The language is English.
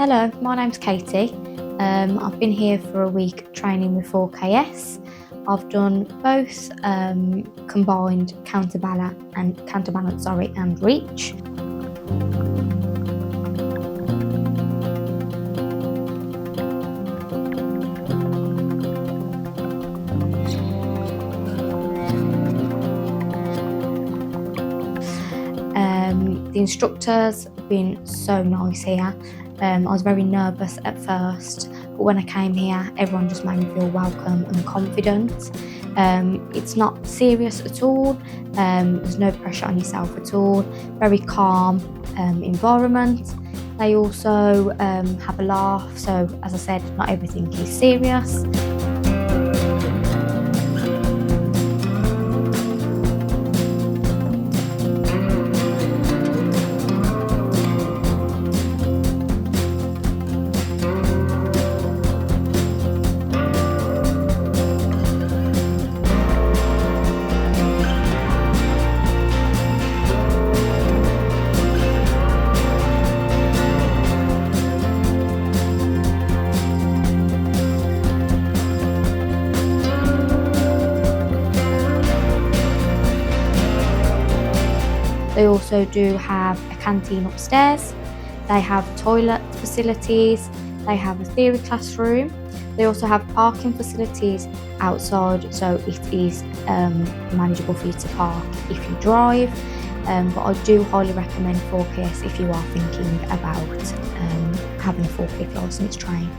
Hello, my name's Katie. I've been here for a week training with 4KS. I've done both combined counterbalance and reach. The instructors have been so nice here. I was very nervous at first, but when I came here, everyone just made me feel welcome and confident. It's not serious at all. There's no pressure on yourself at all. Very calm environment. They also have a laugh, so as I said, not everything is serious. They also do have a canteen upstairs. They have toilet facilities. They have a theory classroom. They also have parking facilities outside, so it is manageable for you to park if you drive. But I do highly recommend 4KS if you are thinking about having a forklift licence train.